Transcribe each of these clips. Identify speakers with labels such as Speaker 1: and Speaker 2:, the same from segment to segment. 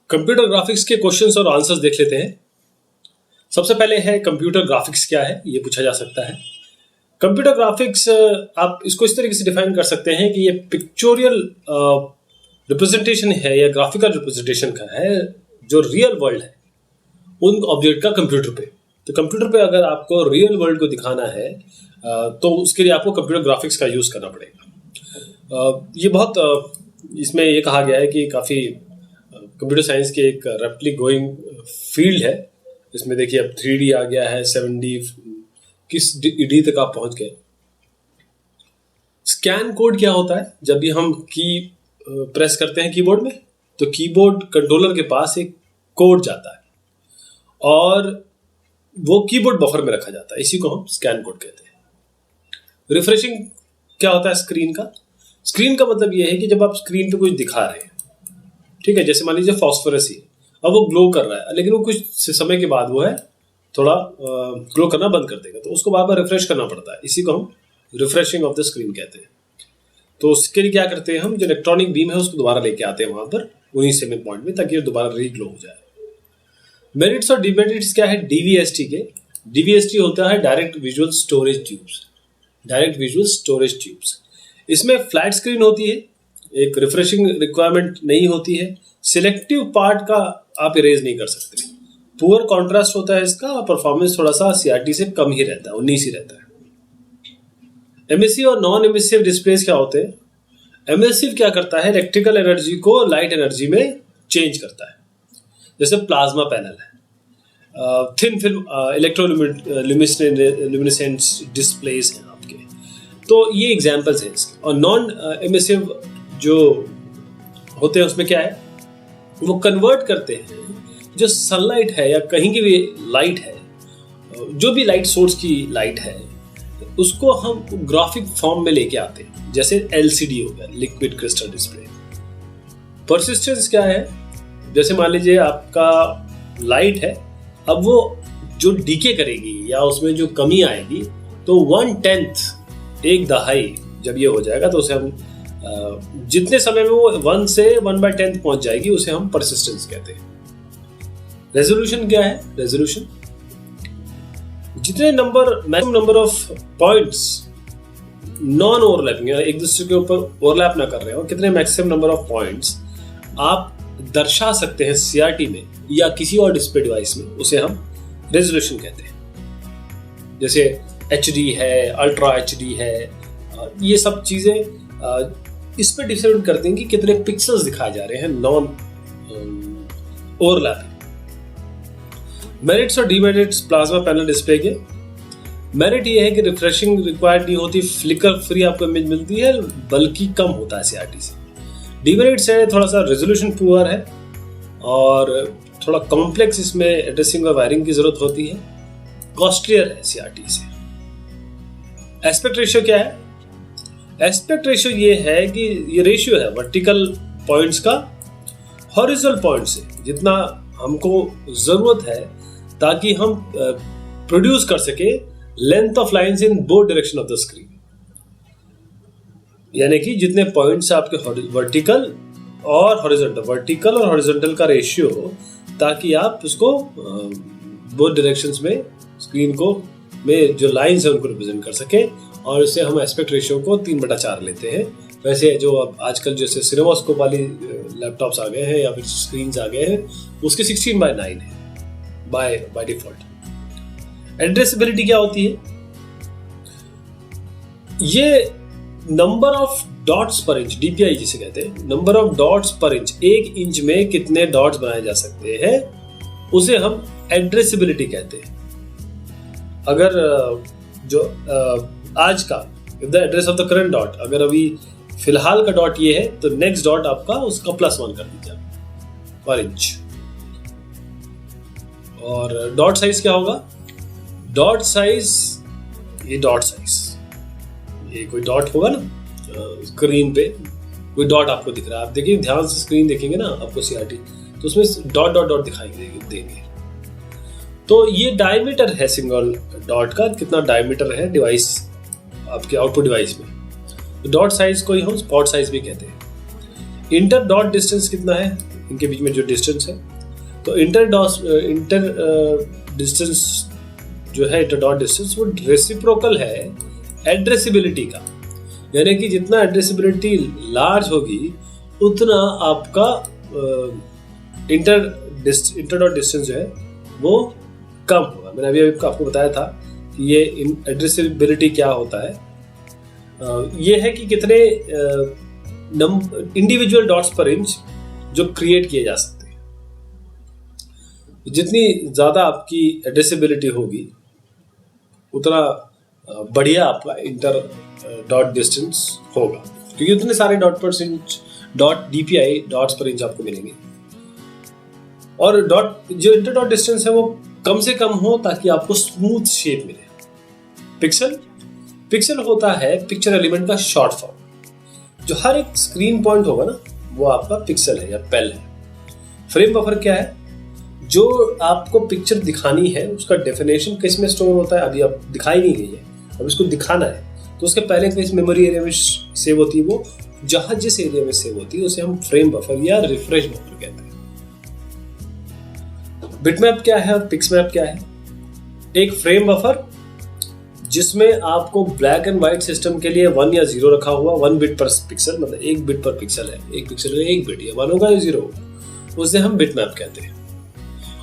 Speaker 1: Computer graphics के questions और answers देख लेते हैं। सबसे पहले है कंप्यूटर ग्राफिक्स क्या है, ये पूछा जा सकता है। कंप्यूटर ग्राफिक्स आप इसको इस तरीके से डिफाइन कर सकते हैं कि ये पिक्चोरियल रिप्रेजेंटेशन है या ग्राफिकल रिप्रेजेंटेशन का है जो रियल वर्ल्ड है उन ऑब्जेक्ट का कंप्यूटर पे। तो कंप्यूटर पे अगर आपको रियल वर्ल्ड को दिखाना है तो उसके लिए आपको कंप्यूटर ग्राफिक्स का यूज़ करना पड़ेगा। ये बहुत इसमें ये कहा गया है कि काफ़ी कंप्यूटर साइंस के एक रैपिडली गोइंग फील्ड है। इसमें देखिए अब 3D आ गया है, 7D, किस डी तक आप पहुंच गए। स्कैन कोड क्या होता है? जब भी हम की प्रेस करते हैं कीबोर्ड में तो कीबोर्ड कंट्रोलर के पास एक कोड जाता है और वो कीबोर्ड बफर में रखा जाता है, इसी को हम स्कैन कोड कहते हैं। रिफ्रेशिंग क्या होता है स्क्रीन का? स्क्रीन का मतलब ये है कि जब आप स्क्रीन पे कुछ दिखा रहे हैं, ठीक है, जैसे मान लीजिए फॉस्फोरस ही अब वो ग्लो कर रहा है लेकिन वो कुछ समय के बाद वो है थोड़ा ग्लो करना बंद कर देगा, तो उसको बार बार रिफ्रेश करना पड़ता है, इसी को हम रिफ्रेशिंग ऑफ द स्क्रीन कहते हैं। तो उसके लिए क्या करते हैं हम, जो इलेक्ट्रॉनिक बीम है उसको दोबारा लेके आते हैं वहां पर उन्हीं सेम पॉइंट में ताकि वो दोबारा रीग्लो हो जाए। मेरिट्स और डिमेरिट्स क्या है डीवीएसटी के? डीवीएसटी होता है direct visual storage tubes. Direct visual storage tubes, इसमें फ्लैट स्क्रीन होती है, एक रिफ्रेशिंग रिक्वायरमेंट नहीं होती है, सिलेक्टिव पार्ट का आप इरेज नहीं कर सकते, पुअर कॉन्ट्रास्ट होता है इसका, परफॉर्मेंस थोड़ा सा सीआरटी से कम ही रहता है, 19 ही रहता है। एमिसिव और नॉन एमिसिव डिस्प्लेस क्या होते हैं? एमिसिव क्या करता है, इलेक्ट्रिकल एनर्जी को लाइट एनर्जी में चेंज करता है, जैसे प्लाज्मा पैनल है, थिन फिल्म इलेक्ट्रोल्यूमिनेसेंट डिस्प्लेस हैं आपके, तो ये एग्जांपल्स हैं इसके। और नॉन एमिसिव जो होते हैं उसमें क्या है, वो कन्वर्ट करते हैं जो सनलाइट है या कहीं की भी लाइट है, जो भी लाइट सोर्स की लाइट है उसको हम ग्राफिक फॉर्म में लेके आते हैं, जैसे एलसीडी हो गया, लिक्विड क्रिस्टल डिस्प्ले। परसिस्टेंस क्या है, जैसे मान लीजिए आपका लाइट है, अब वो जो डीके करेगी या उसमें जो कमी आएगी तो 1/10 एक दहाई जब ये हो जाएगा तो उसे हम जितने समय में वो 1 से 1/10 पहुंच जाएगी उसे हम परसिस्टेंस कहते हैं। रेजोल्यूशन क्या है? रेजोल्यूशन जितने maximum number of points non overlapping, एक दूसरे के ऊपर ओवरलैप ना कर रहे हो, कितने मैक्सिमम नंबर ऑफ पॉइंट्स आप दर्शा सकते हैं सीआरटी में या किसी और डिस्प्ले डिवाइस में, उसे हम रेजोल्यूशन कहते हैं। जैसे एचडी है, अल्ट्रा एचडी है, ये सब चीजें इस पर डिसाइड करते हैं कि कितने पिक्सल्स दिखाए जा रहे हैं नॉन ओवरलैपिंग। मेरिट्स और डीमेरिट्स प्लाज्मा पैनल डिस्प्ले के। मेरिट ये है कि रिफ्रेशिंग रिक्वायर्ड नहीं होती, फ्लिकर फ्री आपको इमेज मिलती है, बल्कि कम होता है सीआरटी से। डीमेरिट्स है थोड़ा सा रेजोल्यूशन पुअर है और थोड़ा कॉम्प्लेक्स इसमें एड्रेसिंग और वायरिंग की जरूरत होती है, कॉस्टलियर है सीआरटी से। एस्पेक्ट रेशियो क्या है? एस्पेक्ट रेशियो ये है कि ये रेशियो है वर्टिकल पॉइंट्स का हॉरिजॉन्टल पॉइंट से, जितना हमको जरूरत है ताकि हम प्रोड्यूस कर सके length of lines in both direction of the screen, यानी कि जितने पॉइंट्स आपके वर्टिकल और हॉरिजॉन्टल, वर्टिकल और हॉरिजॉन्टल का रेशियो, ताकि आप उसको बोथ डायरेक्शंस में स्क्रीन को में जो लाइंस है उनको रिप्रेजेंट कर सके। और इससे हम एस्पेक्ट रेशियो को 3/4 लेते हैं। वैसे जो अब आजकल जैसे सिनेमास्कोप वाली लैपटॉप्स आ गए हैं या फिर स्क्रीन्स आ गए हैं, उसके 16:9 है बाय डिफॉल्ट। एड्रेसेबिलिटी क्या होती है? ये नंबर ऑफ डॉट्स पर इंच, डीपीआई जिसे कहते हैं, नंबर ऑफ डॉट्स पर इंच, 1 इंच में कितने डॉट्स बनाए जा सकते हैं, उसे हम एड्रेसेबिलिटी कहते हैं। अगर जो आज का the address of the current dot, अगर अभी फिलहाल का डॉट ये है तो नेक्स्ट डॉट आपका उसका +1 कर दीजिए पर इंच। और डॉट साइज क्या होगा? डॉट साइज, ये डॉट साइज, ये कोई डॉट होगा ना स्क्रीन पे, कोई डॉट आपको दिख रहा है, आप देखिए ध्यान से स्क्रीन देखेंगे ना आपको सीआरटी, तो उसमें डॉट डॉट डॉट दिखाई देंगे। तो ये डायमीटर है सिंगल डॉट का, कितना डायमीटर है डिवाइस आपके आउटपुट डिवाइस में। तो डॉट साइज को ही हम स्पॉट साइज भी कहते हैं। इंटर डॉट डिस्टेंस कितना है? इनके बीच में जो डिस्टेंस है। तो इंटर डिस्टेंस जो है, इंटर डॉट डिस्टेंस, वो रेसिप्रोकल है एड्रेसिबिलिटी का, यानी कि जितना एड्रेसिबिलिटी लार्ज होगी उतना आपका इंटर डॉट डिस्टेंस जो है वो कम होगा। मैंने अभी आपको बताया था कि ये एड्रेसिबिलिटी क्या होता है। ये है कि कितने इंडिविजुअल डॉट्स पर इंच जो क्रिएट किए जा सकते हैं। जितनी ज़्यादा आपकी एड्रेसिबिलिटी होगी उतना बढ़िया आपका इंटर डॉट डिस्टेंस होगा, क्योंकि उतने सारे डॉट डीपीआई डॉट्स पर इंच आपको मिलेंगे। और जो इंटर डॉट डिस्टेंस है वो कम से कम हो ताकि आपको स्मूथ शेप मिले। पिक्सल होता है पिक्चर एलिमेंट का शॉर्ट फॉर्म। जो हर एक स्क्रीन पॉइंट होगा ना वो आपका पिक्सल है या पेल है। फ्रेम बफर क्या है? जो आपको पिक्चर दिखानी है उसका डेफिनेशन किस में स्टोर होता है, अभी अब दिखाई नहीं गई है, अब इसको दिखाना है तो उसके पहले किस मेमोरी एरिया में सेव होती है, वो जहां जिस एरिया में सेव होती है उसे हम फ्रेम बफर या रिफ्रेश बफर कहते हैं। बिटमैप क्या है और पिक्समैप क्या है? एक फ्रेम बफर जिसमें आपको ब्लैक एंड व्हाइट सिस्टम के लिए 1 या 0 रखा हुआ, 1 बिट पर पिक्सल, मतलब 1 बिट पर पिक्सल है, एक पिक्सल है 1 बिट, या 1 होगा या 0 होगा, उसे हम बिटमैप कहते हैं।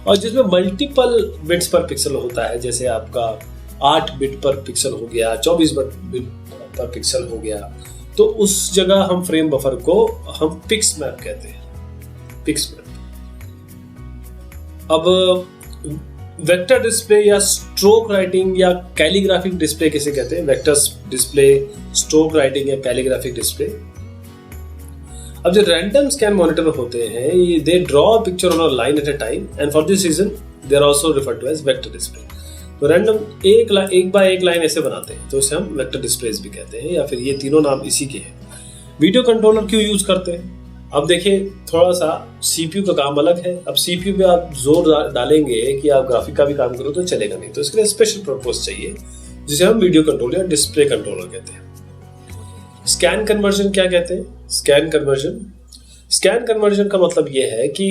Speaker 1: और जिसमें मल्टीपल बिट्स पर पिक्सल होता है, जैसे आपका 8 बिट पर पिक्सल हो गया, 24 बिट पर पिक्सल हो गया, तो उस जगह हम फ्रेम बफर को हम पिक्समैप कहते हैं। पिक्समैप। अब वेक्टर डिस्प्ले या स्ट्रोक राइटिंग या कैलीग्राफिक डिस्प्ले किसे कहते हैं? वेक्टर डिस्प्ले, स्ट्रोक राइटिंग या कैलीग्राफिक डिस्प्ले। अब जो रैंडम स्कैन मॉनिटर होते हैं, ये they draw picture on a line at a time and for this reason they are also referred to as vector display. तो रैंडम एक by एक line ऐसे बनाते हैं तो इसे हम वेक्टर डिस्प्लेस भी कहते हैं, या फिर ये तीनों नाम इसी के हैं। वीडियो कंट्रोलर क्यों यूज करते हैं? अब देखिए, थोड़ा सा सीपीयू का काम अलग है। अब सीपीयू पे आप जोर डालेंगे कि आप ग्राफिक का भी काम करो तो चलेगा नहीं, तो इसके लिए स्पेशल पर्पस चाहिए जिसे हम वीडियो कंट्रोलर या डिस्प्ले कंट्रोलर कहते हैं। स्कैन कन्वर्जन क्या कहते हैं? स्कैन कन्वर्जन का मतलब ये है कि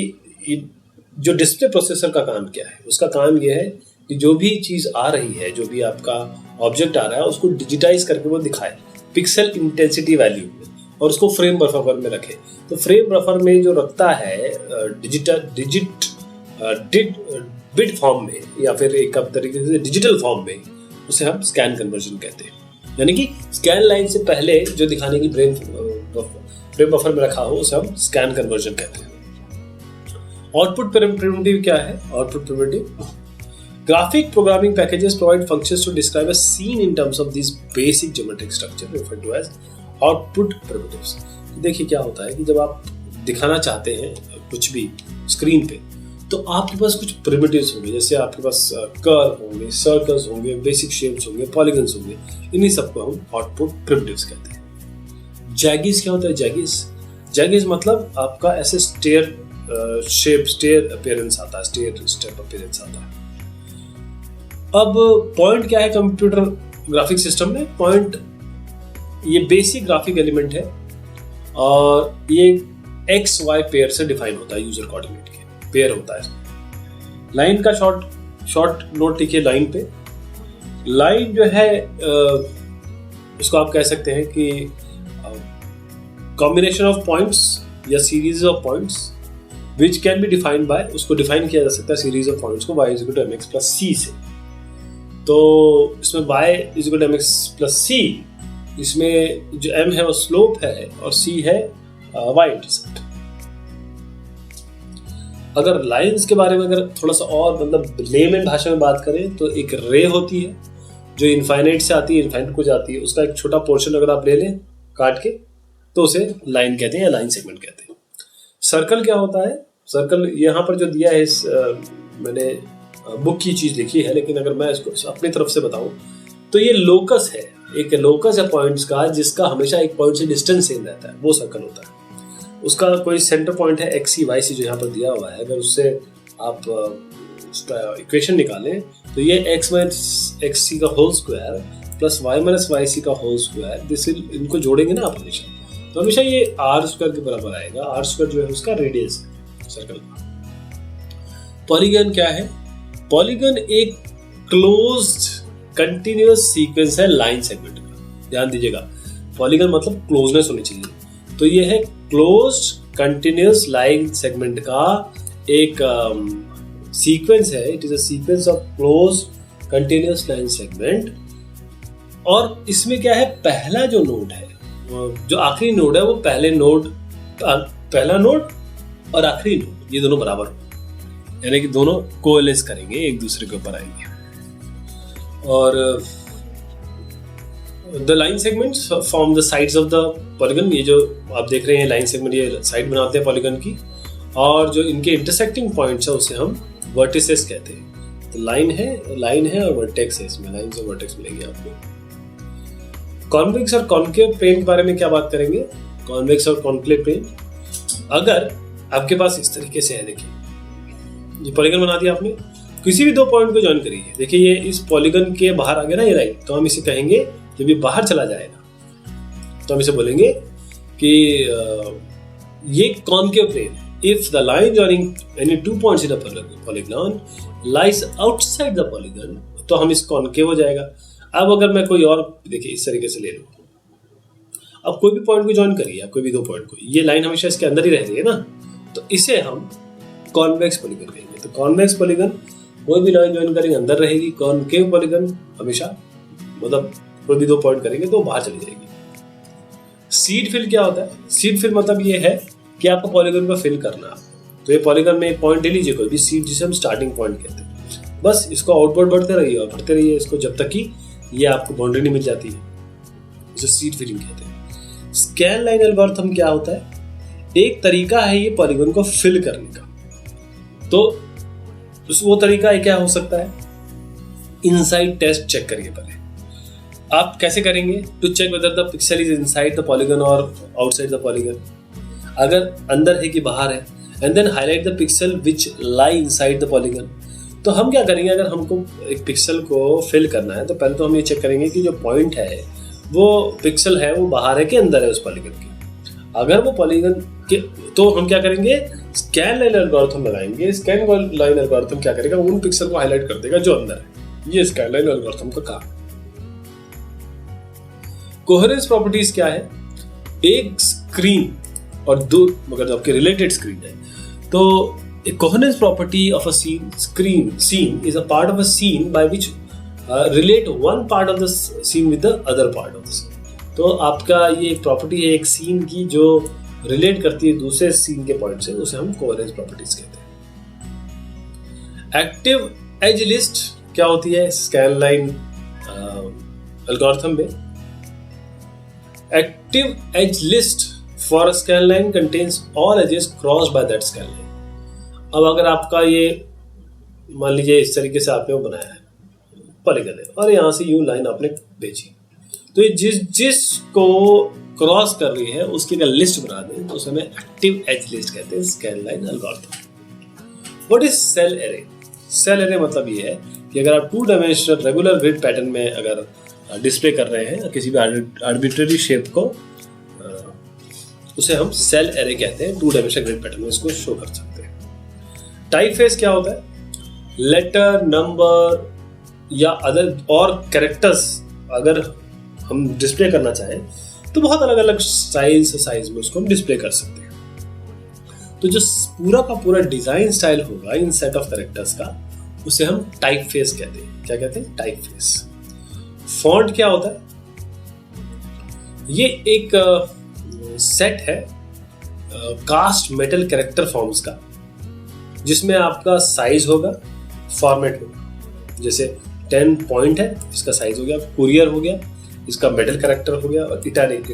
Speaker 1: जो डिस्प्ले प्रोसेसर का काम क्या है, उसका काम ये है कि जो भी चीज आ रही है, जो भी आपका ऑब्जेक्ट आ रहा है, उसको डिजिटाइज करके वो दिखाए पिक्सल इंटेंसिटी वैल्यू में, और उसको फ्रेम बफर में रखे। तो फ्रेम बफर में जो रखता है बिट फॉर्म में या फिर एक तरीके से डिजिटल फॉर्म में, उसे हम स्कैन कन्वर्जन कहते हैं। यानी कि स्कैन लाइन से पहले जो दिखाने की फ्रेम बफर में रखा हो उसे हम स्कैन कन्वर्जन कहते हैं। आउटपुट प्रिमिटिव क्या है? Output primitive, graphic programming packages provide functions to describe a scene in terms of these basic geometric structure referred to as output primitives। देखिए क्या होता है कि जब आप दिखाना चाहते हैं कुछ भी स्क्रीन पे, तो आपके पास कुछ प्रिमिटिव्स होंगे, जैसे आपके पास कर्व होंगे, सर्कल्स होंगे, बेसिक शेप्स होंगे, पॉलीगन्स होंगे, इन्हीं सबको हम आउटपुट प्रिमिटिव्स कहते हैं। जैगिस क्या होता है? जैगिस मतलब आपका ऐसे स्टेयर अपीयरेंस आता है, स्टेप अपीयरेंस आता है। अब पॉइंट क्या है कंप्यूटर ग्राफिक सिस्टम में? पॉइंट ये बेसिक ग्राफिक एलिमेंट है और ये एक्स वाई पेयर से डिफाइन होता है, यूजर कोऑर्डिनेट के पेयर होता है। लाइन का शॉर्ट नोट लिखिए लाइन पे। लाइन जो है उसको आप कह सकते हैं कि कॉम्बिनेशन ऑफ पॉइंट्स या series of points which can be defined by, उसको डिफाइन किया जा सकता है सीरीज ऑफ पॉइंट्स को y equal to mx plus c से। तो इसमें y equal to mx plus c, इसमें जो m है वो स्लोप है और c है y इंटरसेप्ट। अगर लाइंस के बारे में अगर थोड़ा सा और मतलब लेमन भाषा में बात करें तो एक रे होती है जो इनफाइनाइट से आती है, इनफाइनाइट को जाती है, उसका एक छोटा पोर्शन अगर आप ले लें काट के तो उसे लाइन कहते हैं या लाइन सेगमेंट कहते हैं। सर्कल क्या होता है? सर्कल यहाँ पर जो दिया है इस मैंने बुक की चीज लिखी है, लेकिन अगर मैं इसको अपनी तरफ से बताऊं तो ये लोकस है, एक लोकस है पॉइंट्स का जिसका हमेशा एक पॉइंट से डिस्टेंस सेम रहता है, वो सर्कल होता है। उसका कोई सेंटर पॉइंट है एक्स सी वाई सी जो यहाँ पर दिया हुआ है, अगर उससे आप उसका इक्वेशन निकालें तो ये एक्स माइनस एक्स सी का whole square plus y minus y c का होल स्क्वायर, जिससे इनको जोड़ेंगे ना आप हमेशा, तो हमेशा ये आर स्क्वायर के बराबर आएगा। आर स्क्वायर जो है उसका रेडियस है, सर्कल का। पॉलीगन क्या है? पॉलीगन एक क्लोज्ड कंटिन्यूअस सीक्वेंस है लाइन सेगमेंट का। ध्यान दीजिएगा, पॉलीगन मतलब क्लोजनेस होनी चाहिए, तो ये है क्लोज्ड कंटिन्यूअस लाइन सेगमेंट का एक सीक्वेंस है। It is a sequence of closed continuous line segment. और इसमें क्या है, पहला जो नोड है, जो आखिरी नोड है, वो पहला नोड और आखिरी नोड ये दोनों बराबर हो, यानी कि दोनों कोएलेस करेंगे, एक दूसरे के ऊपर आएंगे। और the line segments form the sides of the polygon. ये जो आप देख रहे हैं लाइन सेगमेंट, ये साइड बनाते हैं पॉलीगन की, और जो इनके इंटरसेक्टिंग पॉइंट्स है उसे हम वर्टिसेस कहते हैं। तो लाइन है और वर्टेक्स है, इसमें लाइन और वर्टेक्स मिलेंगे आपको। कॉन्वेक्स और कॉन्केव प्लेन के बारे में क्या बात करेंगे? कॉन्वेक्स और कॉन्केव प्लेन, अगर आपके पास इस तरीके से है, देखिए ये पॉलीगन बना दिया आपने, किसी भी दो पॉइंट को ज्वाइन करिए। देखिए ये इस पॉलीगन के बाहर आ गया ना ये लाइन, तो हम इसे कहेंगे, जब ये बाहर चला जाएगा तो हम इसे बोलेंगे कि ये कॉन्केव प्लेन है। If the line joining any two points in a polygon lies outside the polygon, तो हम इस कॉन्केव हो जाएगा। अब अगर मैं कोई और, देखिए इस तरीके से ले लूं, अब कोई भी पॉइंट को ज्वाइन करिए आप, कोई भी दो पॉइंट को, ये लाइन हमेशा इसके अंदर ही रह रही है ना, तो इसे हम कॉन्वेक्स पॉलीगन कहेंगे। तो कॉन्वेक्स पॉलीगन कोई भी लाइन ज्वाइन करेंगे अंदर रहेगी, कॉन्केव पॉलीगन हमेशा मतलब कोई भी दो पॉइंट करेंगे तो बाहर चली जाएगी। सीड फिल क्या होता है? सीड फिल मतलब ये है कि आपको पॉलीगन को फिल करना है। तो ये पॉलीगन में एक पॉइंट ले लीजिए, कोई भी सीड, जिसे हम स्टार्टिंग पॉइंट कहते हैं, बस इसको आउटवर्ड बढ़ते रहिए और बढ़ते रहिए इसको, जब तक कि ये आपको बाउंड्री नहीं मिल जाती है, इसे सीड फिलिंग कहते हैं। स्कैन लाइन एल्गोरिथम क्या होता है? एक तरीका है ये पॉलीगन को फिल करने का। तो वो तरीका क्या हो सकता है? इनसाइड टेस्ट चेक करिए पहले। आप कैसे करेंगे? To check whether the pixel is inside the polygon और आउटसाइड द पॉलीगन। अगर अंदर है कि बाहर है, and then highlight the pixel which lie inside the polygon. तो हम क्या करेंगे, अगर हमको एक पिक्सल को फिल करना है तो पहले तो हम ये चेक करेंगे कि जो पॉइंट है वो पिक्सल है वो बाहर है कि अंदर है उस पॉलीगन के। अगर वो पॉलीगन के, तो हम क्या करेंगे, स्कैन लाइन एल्गोरिथम लगाएंगे। स्कैन लाइन एल्गोरिथम क्या करेगा, उन पिक्सल को हाईलाइट कर देगा जो अंदर है। ये स्कैन लाइन एल्गोरिथम का काम। कोहेरेंस प्रॉपर्टीज क्या है? एक स्क्रीन और दो, मगर आपके रिलेटेड स्क्रीन है, तो a coherence property of a scene is a part of a scene by which relate one part of the scene with the other part of the scene। तो आपका ये एक प्रॉपर्टी है एक सीन की जो रिलेट करती है दूसरे सीन के पॉइंट से, उसे हम कोहेरेंस प्रॉपर्टीज कहते हैं। एक्टिव एज लिस्ट क्या होती है स्कैन लाइन एल्गोरिथम में? Active edge list for a scan line contains all edges crossed by that scan line। अब अगर आपका ये मान लीजिए इस तरीके से आपने वो बनाया है पॉलीगन है, और यहाँ से यूं लाइन आपने भेजी, तो ये जिस को क्रॉस कर रही है उसकी अगर लिस्ट बना दें तो उसे हमें एक्टिव एज लिस्ट कहते हैं scan line algorithm. What is cell array? Cell array मतलब ये है कि अगर आप 2 डायमेंशनल रेगुलर ग्रिड पैटर्न में अगर डिस्प्ले कर रहे हैं किसी भी आर्बिट्रेरी शेप को, उसे हम सेल एरे कहते हैं। 2 डायमेंशनल ग्रिड पैटर्न में इसको शो कर सकते हैं। टाइपफेस क्या होता है? लेटर, नंबर या अदर और कैरेक्टर्स अगर हम डिस्प्ले करना चाहें तो बहुत अलग अलग साइज में उसको हम डिस्प्ले कर सकते हैं। तो जो पूरा का पूरा डिजाइन स्टाइल होगा इन सेट ऑफ कैरेक्टर्स का, उसे हम टाइपफेस कहते हैं। क्या कहते हैं? टाइपफेस। फॉन्ट क्या होता है? ये एक सेट है कास्ट मेटल कैरेक्टर फॉर्म्स का, जिसमें आपका साइज होगा, फॉर्मेट होगा। जैसे 10 पॉइंट है, इसका साइज हो गया, कुरियर हो गया, इसका मेटल कैरेक्टर हो गया, और इटैलिक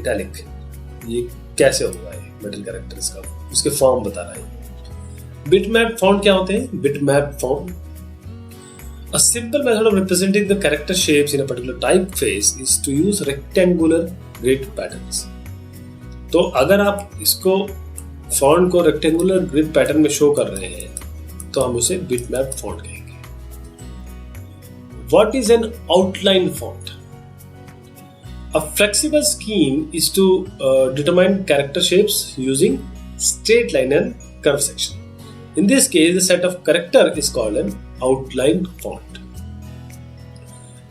Speaker 1: ये कैसे होगा, ये मेटल कैरेक्टर इसका उसके फॉर्म बता रहा है। बिटमैप फॉन्ट क्या होते हैं? Bitmap font A simple method of representing the character shapes in a particular typeface is to use rectangular grid patterns। तो अगर आप इसको फॉन्ट को रेक्टेंगुलर ग्रिड पैटर्न में शो कर रहे हैं तो हम उसे बिटमैप फॉन्ट कहेंगे। What is an outline font? A flexible scheme is to determine character shapes using straight line and curve section। In this case, the set of character is called an outline font.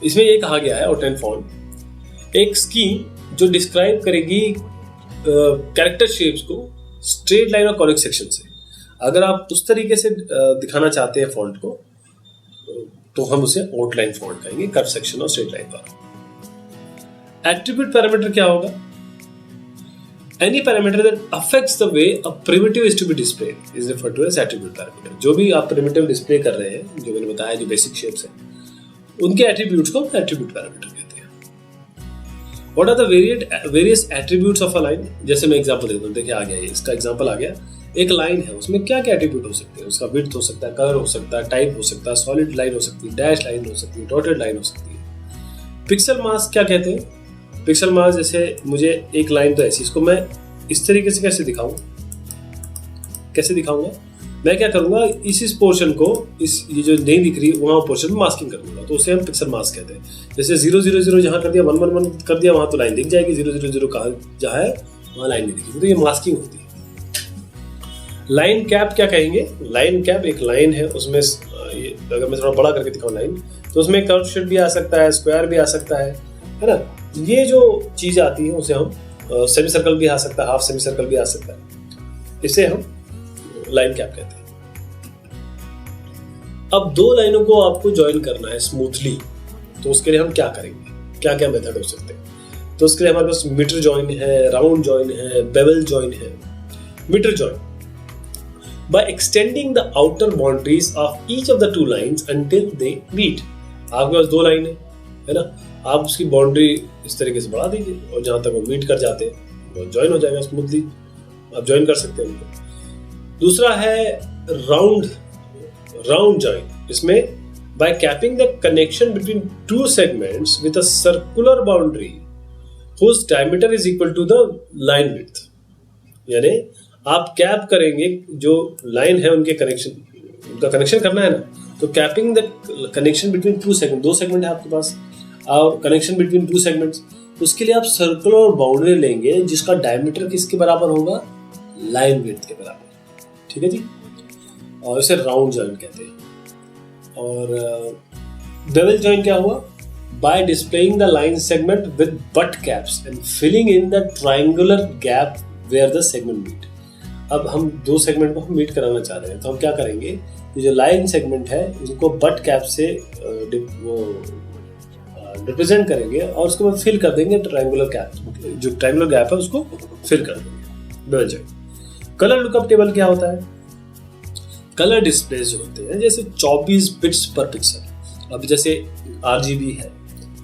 Speaker 1: इसमें ये कहा गया है outline font एक scheme जो describe करेगी character shapes को straight line और कॉनिक सेक्शन से। अगर आप उस तरीके से दिखाना चाहते हैं फॉन्ट को तो हम उसे आउटलाइन फॉन्ट कहेंगे, कर्व सेक्शन और स्ट्रेट लाइन वाला। एट्रीब्यूट पैरामीटर क्या होगा? Any parameter that affects the way a primitive is to be displayed is referred to as attribute parameter. जो भी आप primitive डिस्प्ले कर रहे हैं, जो मैंने बताया जो बेसिक शेप्स हैं, उनके एट्रीब्यूट्स को एट्रीब्यूट पैरामीटर कहते हैं। What are the various attributes of a line? जैसे मैं एग्जांपल देता हूँ, देखिए आ गया ये, इसका एग्जांपल आ गया। एक लाइन है, उसमें क्या क्या एट्रीब्यूट हो सकते हैं? उसका विड्थ हो सकता है, कलर हो सकता है, टाइप हो सकता है, सॉलिड लाइन हो सकती है, डैश लाइन हो सकती है, डॉटेड लाइन हो सकती है। पिक्सल मास्क क्या कहते हैं? पिक्सल मास्क जैसे मुझे एक लाइन तो ऐसी, इसको मैं इस तरीके से कैसे दिखाऊंगा? मैं क्या करूंगा, इस पोर्शन को ये जो नहीं दिख रही वहां पोर्शन में मास्किंग कर दूंगा, तो उसे हम पिक्सल मास्क कहते हैं। जैसे 0 0 0 जहां कर दिया, 1 1 1 कर दिया, वहां तो लाइन दिख जाएगी, 0 0 0 कहाँ जहां है वहां लाइन नहीं दिखेगी, तो ये मास्किंग होती है। लाइन कैप क्या कहेंगे? लाइन कैप एक लाइन है, उसमें अगर मैं थोड़ा बड़ा करके दिखाऊं लाइन, तो उसमें कर्व शेप भी आ सकता है, स्क्वायर भी आ सकता है ना। ये जो चीज आती है उसे हम सेमी सर्कल भी आ सकता है, हाफ सेमी सर्कल भी आ सकता है, इसे हम लाइन कैप कहते हैं। अब दो लाइनों को आपको ज्वाइन करना है स्मूथली, तो उसके लिए हम क्या करेंगे? क्या क्या मेथड हो सकते हैं? तो उसके लिए हमारे पास मीटर ज्वाइन है, राउंड ज्वाइन है, बेवल ज्वाइन है। Mitre join by extending the outer boundaries of each of the two lines until they meet। आपके पास दो लाइन है ना, आप उसकी बाउंड्री इस तरीके से बढ़ा दीजिए और जहां तक वो मीट कर जाते हैं वो ज्वाइन हो जाएगा स्मूथली, आप ज्वाइन कर सकते हैं उनको। दूसरा है राउंड ज्वाइन, इसमें by capping the connection between two segments with a circular boundary whose diameter is equal to the line width। यानी आप कैप करेंगे जो लाइन है उनका कनेक्शन करना है ना, तो capping the connection between two segment, दो सेगमेंट है आपके पास और कनेक्शन बिटवीन टू सेगमेंट्स, उसके लिए आप सर्कुलर बाउंड्री लेंगे जिसका डायमीटर किसके बराबर होगा? लाइन विड्थ के बराबर। ठीक है जी, और इसे राउंड जॉइंट कहते हैं। और बेवल जॉइंट क्या हुआ? By displaying the line segment with butt caps and filling in the triangular gap where the segment meet. अब हम दो सेगमेंट को हम मीट कराना चाह रहे हैं, तो हम क्या करेंगे, ये जो लाइन सेगमेंट है इसको बट कैप से रिप्रेजेंट करेंगे और उसको फिल कर देंगे ट्रायंगुलर गैप, जो ट्रायंगुलर गैप है उसको फिल कर देंगे। Bevel joint. Colour lookup table क्या होता है? कलर डिस्प्ले जो होते हैं, जैसे 24 बिट्स पर पिक्सल। अब जैसे RGB है,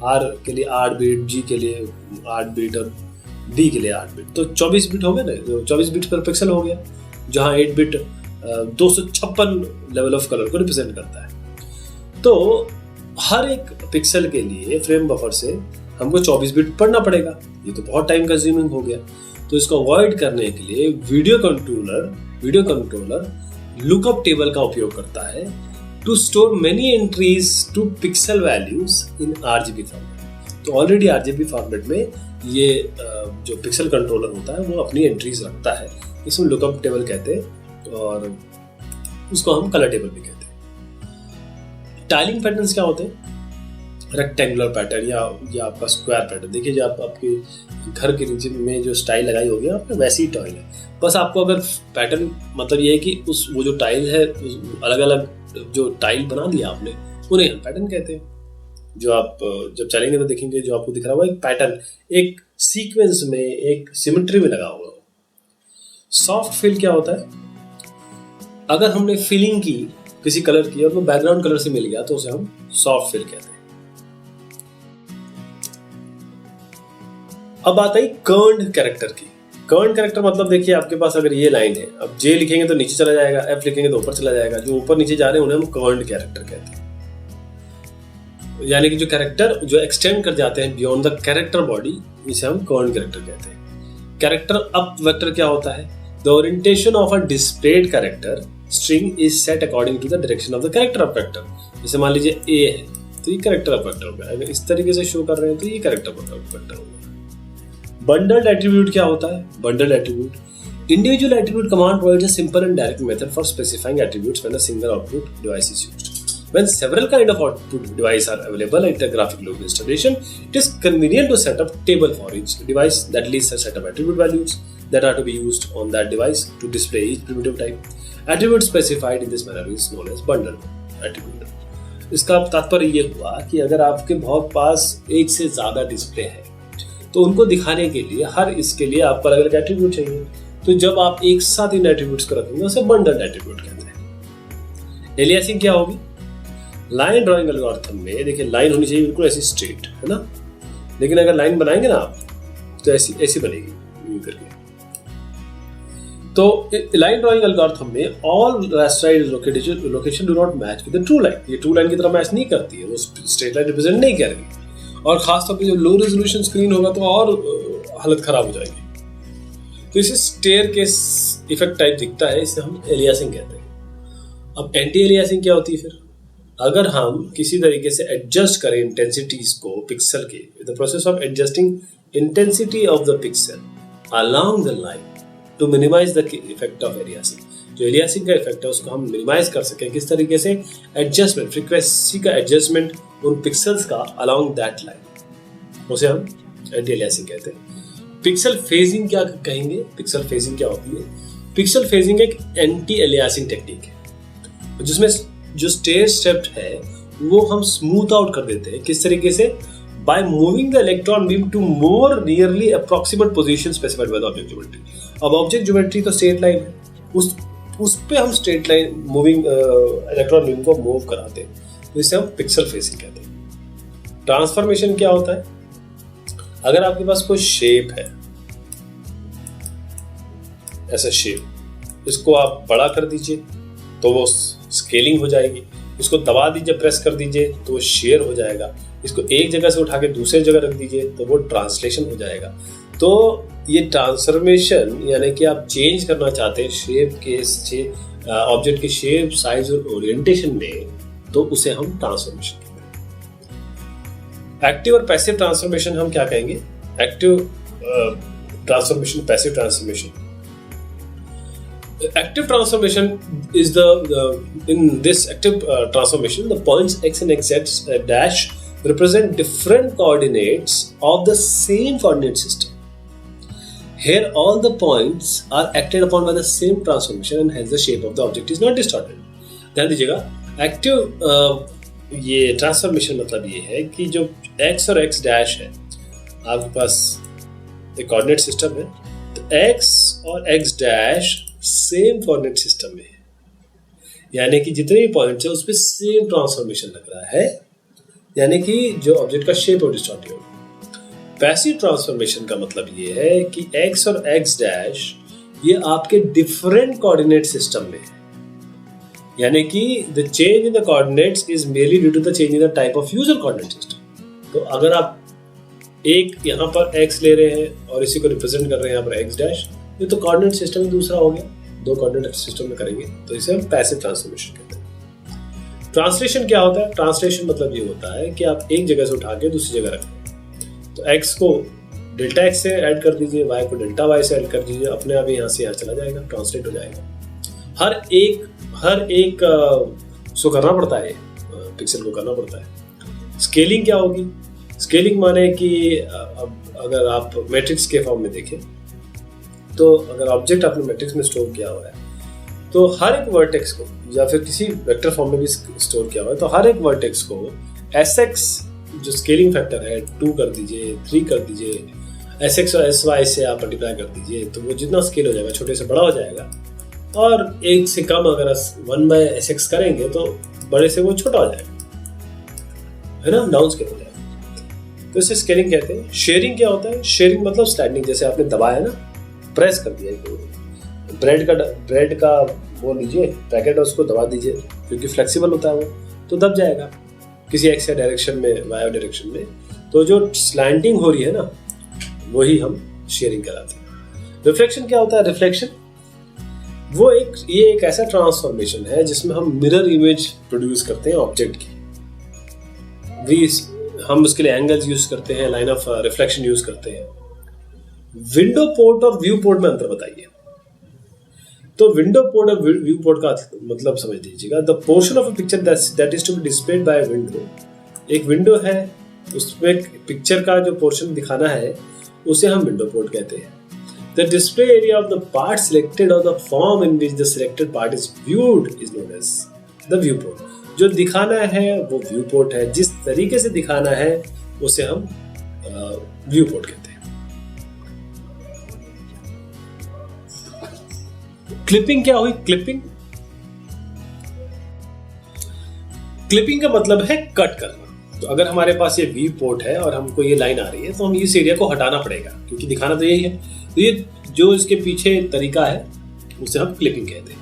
Speaker 1: R के लिए 8 बिट, G के लिए 8 बिट और D के लिए 8 बिट, तो 24 बिट हो गया ना, 24 बिट पर पिक्सल हो गया, जहां 8 बिट 256 लेवल ऑफ कलर को रिप्रेजेंट करता है। तो हर एक पिक्सल के लिए फ्रेम बफर से हमको 24 बिट पढ़ना पड़ेगा, ये तो बहुत टाइम कंज्यूमिंग हो गया। तो इसको अवॉइड करने के लिए वीडियो कंट्रोलर लुकअप टेबल का उपयोग करता है to store many entries to pixel values in RGB format. तो ऑलरेडी RGB फॉर्मेट में ये जो पिक्सल कंट्रोलर होता है वो अपनी एंट्रीज रखता है, इसमें लुकअप टेबल कहते हैं और उसको हम कलर टेबल भी कहते हैं। टाइलिंग पैटर्न्स क्या होते हैं? रेक्टेंगुलर पैटर्न या आपका स्क्वायर पैटर्न। देखिए जो आपके घर के नीचे में जो स्टाइल लगाई होगी आपने वैसी ही टाइल है, बस आपको अगर पैटर्न मतलब ये है कि वो जो टाइल है अलग अलग जो टाइल बना दिया आपने उन्हें हम पैटर्न कहते हैं। जो आप जब चलेंगे तो देखेंगे जो आपको दिख रहा होगा एक पैटर्न, एक सीक्वेंस में, एक सिमेट्री में लगा हुआ। सॉफ्ट फिल क्या होता है? अगर हमने फिलिंग की किसी कलर की और वो बैकग्राउंड कलर से मिल गया तो उसे हम सॉफ्ट फिल कहते हैं। अब बात आई कर्न्ड कैरेक्टर की। कर्न्ड कैरेक्टर मतलब देखिए आपके पास अगर ये लाइन है, अब J लिखेंगे तो नीचे चला जाएगा, F लिखेंगे तो ऊपर चला जाएगा, जो ऊपर नीचे जा रहे हैं उन्हें हम कर्न्ड कैरेक्टर कहते हैं। यानी कि जो कैरेक्टर जो एक्सटेंड कर जाते हैं बियॉन्ड द कैरेक्टर बॉडी, इसे हम कर्न्ड कैरेक्टर कहते हैं। कैरेक्टर अप वेक्टर क्या होता है? The orientation of a displayed character string is set according to the direction of the character up vector. जैसे मान लीजिए A है तो ये कैरेक्टर अप वेक्टर हो गया, अगर इस तरीके से शो कर रहे हैं तो ये कैरेक्टर अप वेक्टर हो गया। बंडल्ड एट्रीब्यूट क्या होता है? Bundled attribute Individual attribute command provides a simple and direct method for specifying attributes when a single output device is used. When several kind of output devices are available at the graphic local installation, it is convenient to set up table for each device that lists a set of attribute values that are to be used on that device to display each primitive type. Attribute specified in this manner is known as bundle attribute. इसका तात्पर्य ये हुआ कि अगर आपके बहुत पास एक से ज़्यादा डिस्प्ले है तो उनको दिखाने के लिए हर इसके लिए आपको अलग अलग एट्रीब्यूट चाहिए। तो जब आप एक साथ इन एट्रीब्यूट्स को रखेंगे उसे बंडल एट्रीब्यूट कहते हैं। एलियासिंग क्या होगी? लाइन ड्राइंग एल्गोरिथम में देखिए लाइन होनी चाहिए बिल्कुल ऐसी स्ट्रेट, है ना, लेकिन अगर लाइन बनाएंगे ना आप तो ऐसी बनेगी यूं करके। तो लाइन ड्राइंग एल्गोरिथम में all rasterized location do not match with the true line. ये ट्रू लाइन की तरह मैच नहीं करती है, वो स्ट्रेट लाइन रिप्रेजेंट नहीं कर रही। और खासतौर पे जब लो रेजोल्यूशन स्क्रीन होगा तो और हालत खराब हो जाएगी। तो इसे स्टेयर केस इफेक्ट टाइप दिखता है, इसे हम एलियासिंग कहते हैं। अब एंटी एलियासिंग क्या होती है फिर? अगर हम किसी तरीके से एडजस्ट करें इंटेंसिटीज को पिक्सल के, the process of adjusting intensity of the pixel along the line to minimise the effect of aliasing. जो एलियासिंग का इफेक्ट है उसको हम मिनिमाइज कर सकें किस तरीके से? एडजस्टमेंट, फ्रीक्वेंसी का एडजस्टमेंट उन पिक्सल्स का अलोंग दैट लाइन, उसे हम एंटी एलियासिंग कहते हैं। पिक्सल फेजिंग क्या कहेंगे? पिक्सल फेजिंग क्या होती है? पिक्सल फेजिंग एक एंटी एलियासिंग टेक्निक है जिसमें जो स्टेयर स्टेप है वो हम स्मूथ आउट कर देते हैं। किस तरीके से? By moving the electron beam to more nearly approximate position specified by the object geometry. अब ऑब्जेक्ट ज्योमेट्री तो स्ट्रेट लाइन है, उस पे हम straight line moving electron beam को मूव कराते हैं, तो इसे हम पिक्सल फेजिंग कहते हैं। ट्रांसफॉर्मेशन क्या होता है? अगर आपके पास कोई शेप है, ऐसा शेप, इसको आप बड़ा कर दीजिए तो वो स्केलिंग हो जाएगी, इसको दबा दीजिए, प्रेस कर दीजिए तो वो शेयर हो जाएगा, इसको एक जगह से उठा के दूसरे जगह रख दीजिए तो वो ट्रांसलेशन हो जाएगा। तो ये ट्रांसफॉर्मेशन यानी कि आप चेंज करना चाहते हैं शेप के ऑब्जेक्ट के शेप, साइज और ओरिएंटेशन में, तो उसे हम ट्रांसफॉर्मेशन कहते हैं। एक्टिव और पैसिव ट्रांसफॉर्मेशन हम क्या कहेंगे? Active transformation, passive transformation. Active transformation is in this active transformation, the points x and x dash represent different coordinates of the same coordinate system. Here all the points are acted upon by the same transformation and hence the shape of the object is not distorted. ध्यान दीजिएगा, active ये transformation मतलब ये है कि जो x और x dash है, आपके पास एक कोऑर्डिनेट सिस्टम है, तो x और x dash same coordinate system में है, यानी कि जितने भी पॉइंट्स है उस पर सेम ट्रांसफॉर्मेशन लग रहा है, यानी कि जो ऑब्जेक्ट का शेप है डिस्टॉर्ट होगा। पैसिव ट्रांसफॉर्मेशन का मतलब ये है कि x और x डैश ये आपके डिफरेंट कोऑर्डिनेट सिस्टम में है, यानी कि the change in the coordinates is merely due to the change in the type of user coordinate system. तो अगर आप एक यहाँ पर x ले रहे हैं और इसी को रिप्रेजेंट कर रहे हैं यहाँ पर x डैश, ये तो कोऑर्डिनेट सिस्टम ही दूसरा हो गया, दो कोऑर्डिनेट सिस्टम में करेंगे तो इसे हम पैसिव ट्रांसफॉर्मेशन कहते हैं। ट्रांसलेशन क्या होता है? ट्रांसलेशन मतलब ये होता है कि आप एक जगह से उठा के दूसरी जगह रखें, तो x को डेल्टा x से ऐड कर दीजिए, y को डेल्टा y से ऐड कर दीजिए, अपने आप यहाँ से यहाँ चला जाएगा, ट्रांसलेट हो जाएगा। हर एक उसको करना पड़ता है, पिक्सल को करना पड़ता है। स्केलिंग क्या होगी? स्केलिंग माने कि अगर आप मैट्रिक्स के फॉर्म में देखें तो अगर ऑब्जेक्ट आपने मैट्रिक्स में स्टोर किया हुआ है तो हर एक वर्टेक्स को, या फिर किसी वेक्टर फॉर्म में भी स्टोर किया हुआ है, तो हर एक वर्टेक्स को sx जो स्केलिंग फैक्टर है 2 कर दीजिए, 3 कर दीजिए, sx और sy से आप मल्टीप्लाई कर दीजिए, तो वो जितना स्केल हो जाएगा छोटे से बड़ा हो जाएगा, और एक से कम अगर 1/sx करेंगे तो बड़े से वो छोटा हो जाएगा, है ना, डाउन स्केल हो जाएगा। तो इसे स्केलिंग कहते हैं। शेयरिंग क्या होता है? शेयरिंग मतलब स्लाइडिंग, जैसे आपने दबाया ना, प्रेस कर दिया, ब्रेड का वो लीजिए पैकेट, उसको दबा दीजिए, क्योंकि फ्लेक्सिबल होता है वो, तो दब जाएगा किसी एक्स डायरेक्शन में, वाई डायरेक्शन में। तो जो स्लैंटिंग हो रही है ना, वही हम शेयरिंग कराते हैं। रिफ्लेक्शन क्या होता है? रिफ्लेक्शन वो ये एक ऐसा ट्रांसफॉर्मेशन है जिसमें हम मिरर इमेज प्रोड्यूस करते हैं ऑब्जेक्ट की। हम उसके लिए एंगल्स यूज करते हैं, लाइन ऑफ रिफ्लेक्शन यूज करते हैं। विंडो पोर्ट और व्यू पोर्ट में अंतर बताइए। तो विंडो पोर्ट और व्यू पोर्ट का मतलब समझ लीजिएगा। The portion of a picture that is to be displayed by a window, एक विंडो है, उसमें पिक्चर का जो पोर्शन दिखाना है उसे हम विंडो पोर्ट कहते हैं। The display area of the part selected और the form in which the selected part is viewed is known as the view port. जो दिखाना है वो व्यू पोर्ट है, जिस तरीके से दिखाना है उसे हम व्यू पोर्ट कहते हैं। क्लिपिंग क्या हुई? क्लिपिंग का मतलब है कट करना। तो अगर हमारे पास ये व्यू पोर्ट है और हमको ये लाइन आ रही है तो हम इस एरिया को हटाना पड़ेगा, क्योंकि दिखाना तो यही है। तो ये जो इसके पीछे तरीका है उसे हम क्लिपिंग कहते हैं।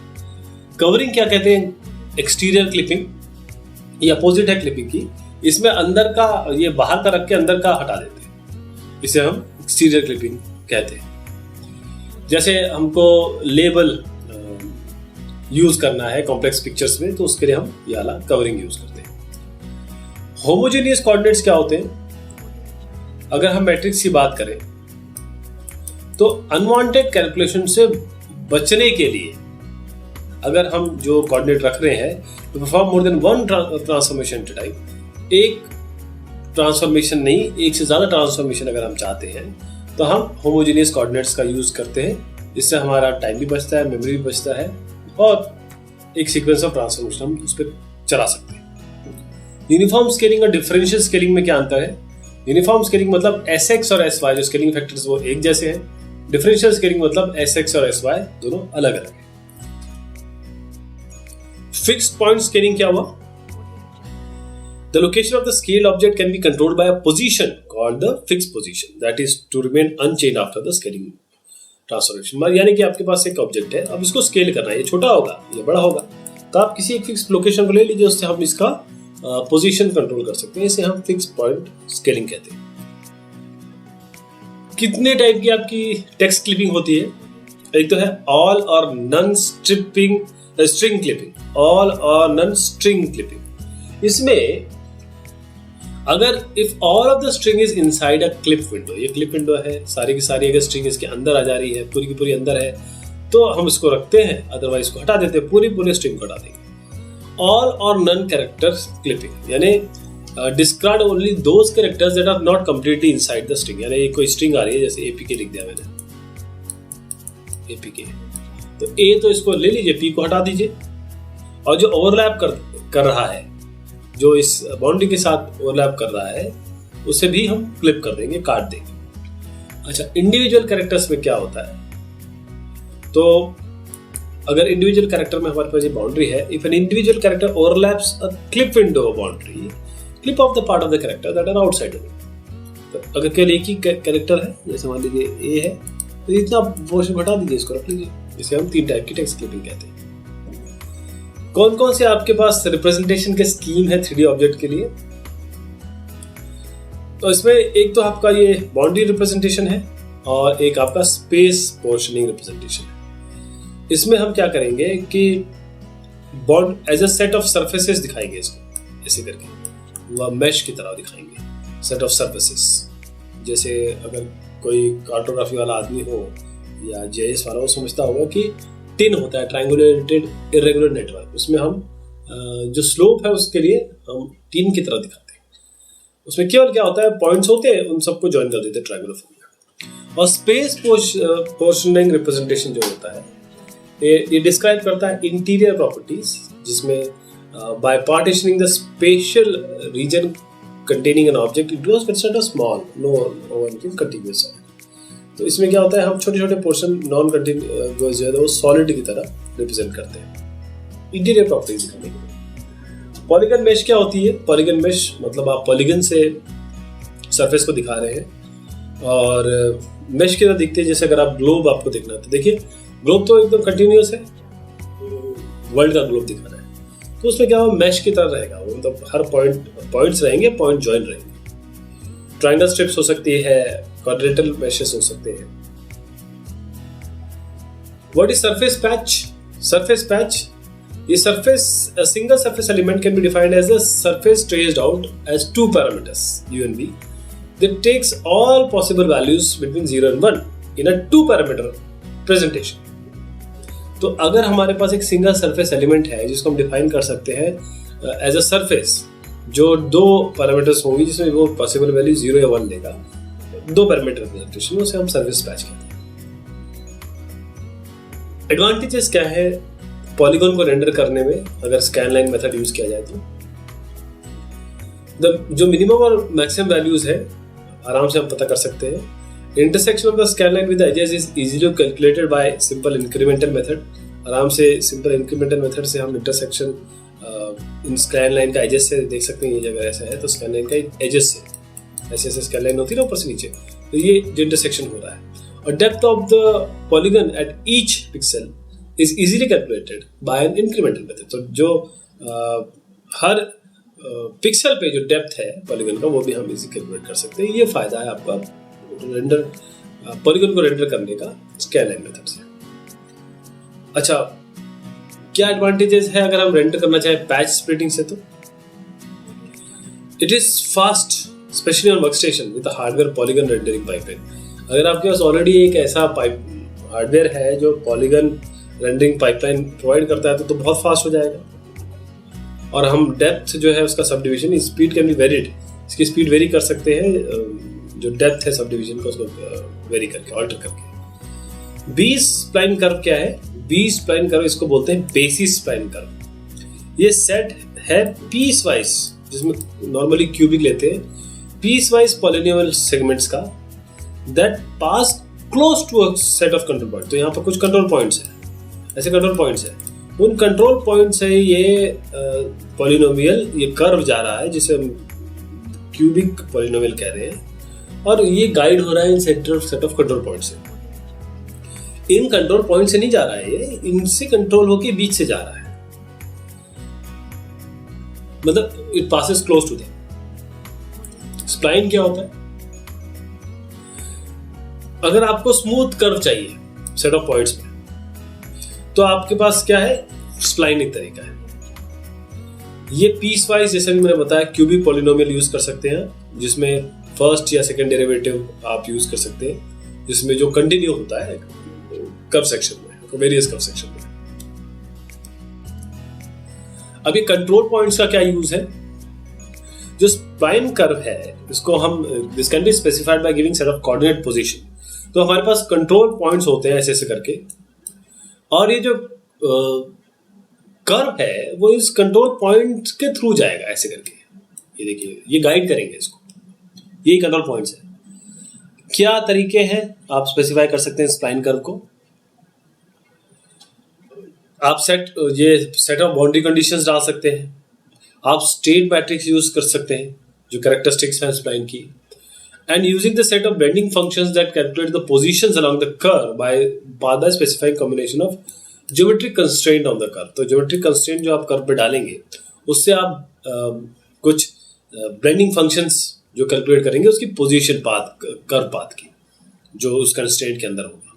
Speaker 1: कवरिंग क्या कहते हैं? एक्सटीरियर क्लिपिंग, ये अपोजिट है क्लिपिंग की। इसमें अंदर का, ये बाहर का रख के अंदर का हटा देते हैं, इसे हम एक्सटीरियर क्लिपिंग कहते हैं। जैसे हमको लेबल यूज करना है कॉम्प्लेक्स पिक्चर्स में, तो उसके लिए हम ये वाला कवरिंग यूज करते हैं। होमोजेनियस कोऑर्डिनेट्स क्या होते हैं? अगर हम मैट्रिक्स की बात करें तो अनवांटेड कैलकुलेशन से बचने के लिए अगर हम जो कोऑर्डिनेट रख रहे हैं तो perform more than one transformation eight a time, एक ट्रांसफॉर्मेशन नहीं, एक से ज्यादा ट्रांसफॉर्मेशन अगर हम चाहते हैं तो हम होमोजेनियस कोऑर्डिनेट्स का यूज करते हैं। इससे हमारा टाइम भी बचता है, मेमोरी भी बचता है और एक सीक्वेंस ऑफ ट्रांसफॉर्मेशन हम उस पर चला सकते हैं। यूनिफॉर्म स्केलिंग और डिफरेंशियल स्केलिंग में क्या अंतर है? यूनिफॉर्म स्केलिंग मतलब Sx और Sy जो स्केलिंग फैक्टर्स वो एक जैसे हैं। डिफरेंशियल स्केलिंग मतलब Sx और Sy दोनों अलग अलग हैं। फिक्स्ड पॉइंट स्केलिंग क्या हुआ? The location of the scaled object can be controlled by a position called the fixed position that is to remain unchanged after the scaling transformation। यानी कि आपके पास एक ऑब्जेक्ट है, अब इसको स्केल करना है, ये छोटा होगा, ये बड़ा होगा, तो आप किसी एक फिक्स लोकेशन को ले लीजिए, उससे हम इसका पोजीशन कंट्रोल कर सकते हैं। इसे हम फिक्स पॉइंट स्केलिंग कहते हैं। कितने टाइप की आपकी टेक्स्ट क्लिपिंग होती है? एक तो है ऑल और नन स्ट्रिंग क्लिपिंग, ऑल और नन स्ट्रिंग क्लिपिंग। इसमें अगर if all of the string is inside a clip window, ये क्लिप विंडो है, सारी की सारी अगर स्ट्रिंग इसके अंदर आ जा रही है, पूरी की पूरी अंदर है, तो हम इसको रखते हैं, अदरवाइज इसको हटा देते हैं, पूरी स्ट्रिंग को हटा देंगे। ऑल और नन कैरेक्टर क्लिपिंग यानी discard only those characters that are not completely inside the string. यानी कोई स्ट्रिंग आ रही है, जैसे एपीके लिख दिया मैंने, एपीके, तो ए तो इसको ले लीजिए, पी को हटा दीजिए, और जो ओवरलैप कर रहा है, जो इस बाउंड्री के साथ ओवरलैप कर रहा है, उसे भी हम क्लिप कर देंगे, काट देंगे। अच्छा, इंडिविजुअल कैरेक्टर्स में क्या होता है? तो अगर इंडिविजुअल कैरेक्टर में हमारे पास ये बाउंड्री है, if an individual character overlaps a clip window boundary, clip off the part of the character that are outside of it. तो अगर केवल एक ही कैरेक्टर है, जैसे मान लीजिए ए है, तो इतना पोर्शन हटा दीजिए, इसको रख लीजिए। इसे हम 3 टाइप की टेक्स्ट क्लिपिंग कहते हैं। कौन कौन से आपके पास रिप्रेजेंटेशन के स्कीम है 3D ऑब्जेक्ट के लिए? तो इसमें एक तो आपका ये बाउंड्री रिप्रेजेंटेशन है और एक आपका स्पेस पोर्शनिंग रिप्रेजेंटेशन है। इसमें हम क्या करेंगे कि bond as a set of surfaces दिखाएंगे, इसको ऐसे करके वह मैश की तरह दिखाएंगे, सेट ऑफ सरफेसेस। जैसे अगर कोई कार्टोग्राफी वाला आदमी हो या जीआईएस वाला, वो समझता होगा कि टिन होता है, ट्रायंगुलेटेड इरेगुलर नेटवर्क, उसमें हम जो स्लोप है उसके लिए हम टिन की तरह दिखाते हैं। उसमें केवल क्या होता है, पॉइंट्स होते हैं, उन सबको ज्वाइन कर देते हैं ट्रायंगुलर फॉर्म में। और स्पेस पोर्शनिंग रिप्रेजेंटेशन जो होता है, ये डिस्क्राइब करता है इंटीरियर प्रॉपर्टीज, जिसमें by partitioning the spatial region containing an object it was considered a small no one can contiguous है। तो इसमें क्या होता है, हम छोटे छोटे पोर्शन नॉन कंटिन्यूअस जो है वो सॉलिड की तरह रिप्रेजेंट करते हैं इंटीरियर प्रॉपर्टीज दिखाने के लिए। पॉलीगन मेश क्या होती है? पॉलीगन मेश मतलब आप पॉलीगन से सरफेस को दिखा रहे हैं और मेश की तरह दिखते हैं। जैसे अगर आप ग्लोब आपको देखना है, तो देखिए ग्लोब तो एकदम कंटिन्यूअस है, वर्ल्ड का ग्लोब दिखाना है, तो उसमें क्या होगा, मैश की तरह रहेगा वो, मतलब हर पॉइंट्स रहेंगे, पॉइंट ज्वाइन रहेंगे। ट्रायंगल स्ट्रिप्स हो सकती है, क्वाड्रेटल मैशेस हो सकते हैं। What is surface patch? Surface patch, ये surface, a single surface element can be defined as a surface traced out as 2 parameters u and v that takes all possible values between 0 and 1 in a 2 parameter presentation। तो अगर हमारे पास एक single surface element है जिसको हम define कर सकते हैं एज अ सरफेस, जो दो पैरामीटर्स होंगी जिसमें वो पॉसिबल वैल्यू 0 या 1 लेगा, दो पैरामीटर रिप्रेजेंटेशन, उसे हम सर्फेस पैच कहते हैं। एडवांटेजेस क्या है पॉलीगॉन को रेंडर करने में अगर स्कैनलाइन मेथड यूज किया जाए तो? जो मिनिमम और मैक्सिमम वैल्यूज है आराम से हम पता कर सकते हैं। Intersection of the scanline with edges is easily calculated by simple incremental method. आराम से सिंपल इंक्रीमेंटल मेथड से हम इंटरसेक्शन इन स्कैनलाइन का एजेस से देख सकते हैं। ये जगह ऐसा है तो स्कैनलाइन का एजेस से ऐसे ऐसे स्कैनलाइन होती है ना ऊपर से नीचे, तो ये जो इंटरसेक्शन हो रहा है। और depth of the polygon at each pixel is easily calculated by an incremental method. तो जो हर पिक्सल पे जो डेप्थ है पॉलीगन का वो भी हम इजी कैलकुलेट कर सकते हैं। ये फायदा है आपका रेंडर पॉलीगन को रेंडर करने का स्कैनलाइन मेथड से। अच्छा, क्या एडवांटेजेस है अगर हम रेंडर करना चाहें पैच स्प्लिटिंग से? तो it is fast specially on workstation with hardware polygon rendering pipeline. अगर आपके पास ऑलरेडी एक ऐसा हार्डवेयर है जो पॉलीगन रेंडरिंग पाइपलाइन प्रोवाइड करता है तो बहुत फास्ट हो जाएगा। और हम डेप्थ जो है उसका sub division speed can be varied, इसकी स्पीड वेरी कर सकते हैं, जो डेप्थ है सब डिविजन को उसको वेरी करके ऑल्टर करके। बी स्प्लाइन कर्व क्या है? बी स्प्लाइन कर्व इसको बोलते हैं बेसिस स्प्लाइन कर्व। ये सेट है पीस वाइज, जिसमें नॉर्मली क्यूबिक लेते हैं, पीस वाइज पॉलिनोमियल सेगमेंट्स का that pass close to a set of control point. तो यहाँ पर कुछ कंट्रोल पॉइंट्स हैं, ऐसे कंट्रोल पॉइंट्स हैं, उन कंट्रोल पॉइंट से ये पॉलिनोमियल ये कर्व जा रहा है जिसे हम क्यूबिक पॉलिनोमियल कह रहे हैं, और ये गाइड हो रहा है इन सेट ऑफ कंट्रोल पॉइंट से। इन कंट्रोल पॉइंट से नहीं जा रहा है, ये इनसे कंट्रोल होके बीच से जा रहा है, मतलब it passes close to them. Spline क्या होता है? अगर आपको स्मूथ कर्व चाहिए सेट ऑफ पॉइंट्स में तो आपके पास क्या है? स्प्लाइन एक तरीका है। ये पीस वाइज, जैसे भी मैंने बताया, क्यूबिक पॉलिनोमियल यूज कर सकते हैं जिसमें फर्स्ट या सेकंड डेरिवेटिव आप यूज कर सकते हैं, जिसमें जो कंटिन्यू होता है कर्व सेक्शन में, वेरियस कर्व सेक्शन में। अब ये कंट्रोल पॉइंट्स का क्या यूज है? जो स्प्लाइन कर्व है इसको हम this can be specified by giving set of coordinate position. तो हमारे पास कंट्रोल पॉइंट्स होते हैं ऐसे ऐसे करके, और ये जो कर्व है वो इस कंट्रोल पॉइंट के थ्रू जाएगा ऐसे करके। ये देखिए, ये गाइड करेंगे इसको, यही कंट्रोल पॉइंट्स है। क्या तरीके हैं आप स्पेसिफाई कर सकते हैं स्प्लाइन कर्व को? आप सेट ऑफ बाउंड्री कंडीशंस डाल सकते हैं, आप स्टेट मैट्रिक्स यूज कर सकते हैं जो कैरेक्टरिस्टिक्स हैं स्प्लाइन की, and using the set of blending functions that calculate the positions along the curve by specifying combination of geometric constraint on the curve। तो geometric constraint जो आप कर्व पे डालेंगे उससे आप कुछ blending functions जो कैलकुलेट करेंगे उसकी पोजीशन पाथ, कर्व पाथ की, जो उस कंस्ट्रेंट के अंदर होगा।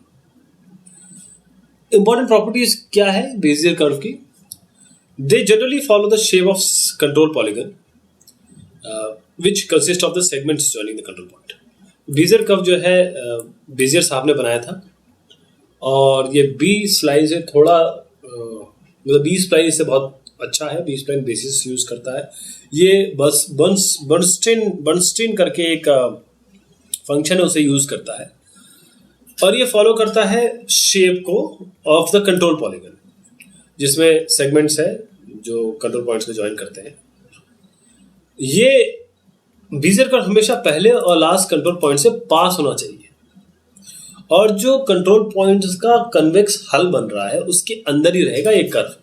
Speaker 1: इंपॉर्टेंट प्रॉपर्टीज क्या है बेजियर कर्व की? They generally follow the shape of control polygon which consist of the segments joining the control point। Bezier curve जो है बेजियर साहब ने बनाया था, और ये बी स्प्लाइन से थोड़ा मतलब बी स्प्लाइन इससे बहुत अच्छा है। बी स्प्लाइन बेसिस यूज करता है। ये बस बर्नस्टीन करके एक फंक्शन है, उसे यूज करता है, और ये फॉलो करता है शेप को ऑफ द कंट्रोल पॉलीगन, जिसमें सेगमेंट्स है जो कंट्रोल पॉइंट्स को ज्वाइन करते हैं। ये बेजियर कर्व हमेशा पहले और लास्ट कंट्रोल पॉइंट से पास होना चाहिए, और जो कंट्रोल पॉइंट का कन्वेक्स हल बन रहा है उसके अंदर ही रहेगा ये कर्व।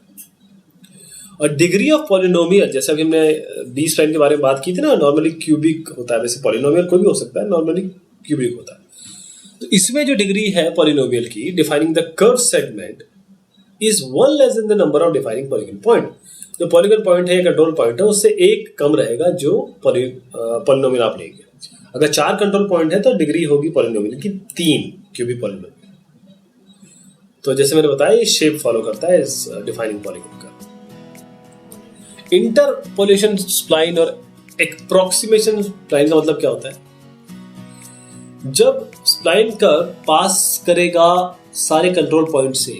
Speaker 1: और डिग्री ऑफ पॉलिनोमियल, जैसे अभी हमने बी स्प्लाइन के बारे में बात की थी ना, नॉर्मली क्यूबिक होता है, वैसे पॉलिनोमियल कोई भी हो सकता है, नॉर्मली क्यूबिक होता है। तो इसमें जो डिग्री है पॉलिनोमियल की defining the curve segment is 1 less than the number of defining polygon point. जो पॉलीगन पॉइंट है या कंट्रोल पॉइंट है उससे एक कम रहेगा जो पॉलिनोमियल आप लेंगे। अगर 4 कंट्रोल पॉइंट है तो डिग्री होगी पॉलिनोमियल की 3 क्यूबिक पॉलिनोमियल। तो जैसे मैंने बताया ये शेप फॉलो करता है इस डिफाइनिंग पॉलीगन का। इंटरपोलेशन स्प्लाइन और एप्रोक्सीमेशन स्प्लाइन का मतलब क्या होता है? जब स्प्लाइन कर्व पास करेगा सारे कंट्रोल पॉइंट से